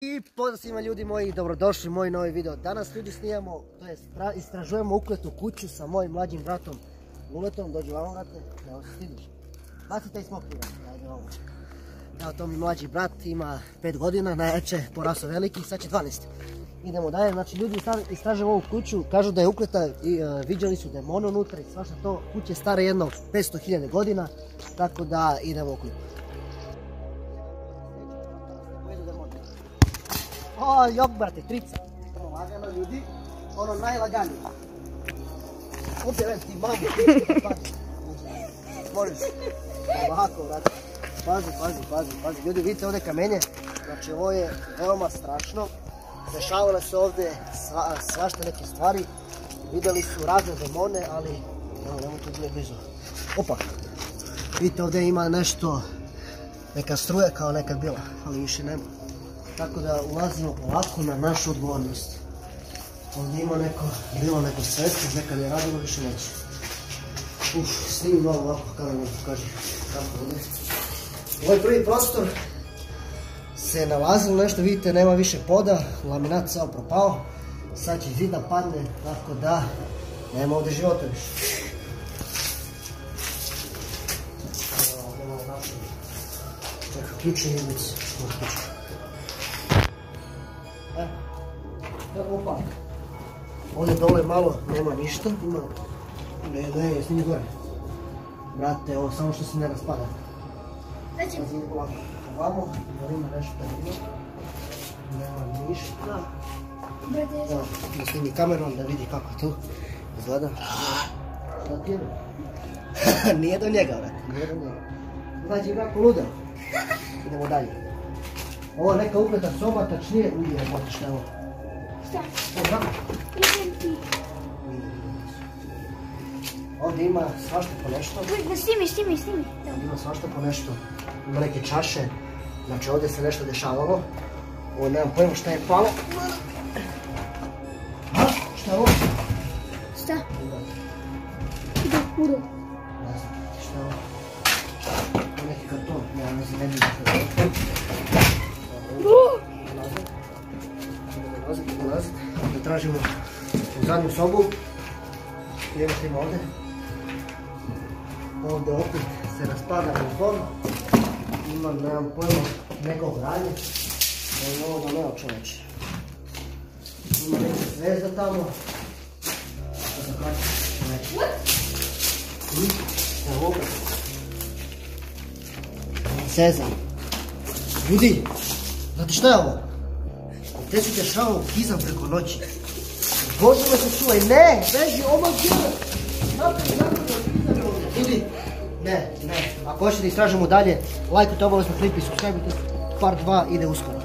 I pozdrav svima ljudi moji, dobrodošli u moj novi video. Danas ljudi snijamo, to jest istražujemo ukletu kuću sa mojim mlađim bratom Luletom. Dođi vamo brate, evo se stidiš. Bacite i smokriva, ajde vamo. Evo to mi mlađi brat, ima 5 godina, najjače, porasao veliki, sad će 12. Idemo dalje, znači ljudi istražuju ovu kuću, kažu da je ukleta i viđali su demone unutra i svašta to. Kuća je stara jedno 500.000 godina, tako da idemo u kuću. O, jok brate, trica. Ono lagano ljudi, ono najlaganije. Opet vem ti mamu, pazi. Molim se. Ovako brate. Pazi. Ljudi vidite ovdje kamenje. Znači ovo je veoma strašno. Dešavale se ovdje svašta neke stvari. Vidjeli su razne demone, ali nemoj tu bilo blizu. Opa. Vidite ovdje ima nešto, neka struja kao nekad bila, ali više nema. Tako da ulazimo polako na našu odgovornost. Ovdje ima bilo neko svetlo, nekad je radilo, više neće. Snimim malo ovako kada mi pokaže kako ovdje. Ovaj prvi prostor se nalazilo nešto, vidite nema više poda, laminat samo propao. Sad će zid da padne, tako da nema ovdje života više. Čekaj, ključni izlici. Opa, ovdje dole malo nema ništa, ima, ne, snimi gore. Brate, ovo samo što se ne raspada. Snimi ovako, ovamo, jer ima nešto da nema ništa. Evo, da snimi kamerom da vidi kako tu izgleda. Šta ti je? Nije do njega, brate, nije do njega. Znači, kako ludeo. Idemo dalje. Ovo je neka ukleta soba, tačnije, uvijek motiš na ovo. Šta? Ovdje ima svašta po nešto. Snimi. Ovdje ima svašta po nešto. Ima neke čaše. Znači ovdje se nešto dešavalo. Ovo nemam pojma šta je palo. Ha? Šta je ovo? Šta? Uro. Ne znam, šta je ovo? Ovo je neki karton. Ja ne znam, ne vidim što je ovo. Ulazit, da tražimo u zadnju sobu. Idemo što ima ovdje. Ovdje opet se raspada balkon. Ima, nemam pojma, neko granje. Ali ovoga nema čoveče. Ima neka zvezda tamo. Sada kratko, neće. Evo opet. Cezar. Ljudi, znate šta je ovo? Gdje se dešavao kizam preko noći? Bože me se čuvaj, ne, beži, omah djela! Ljudi, ne, ako hoćete da istražimo dalje, lajkujte obavezno klip i subscribe-ite, part 2 ide uskoro.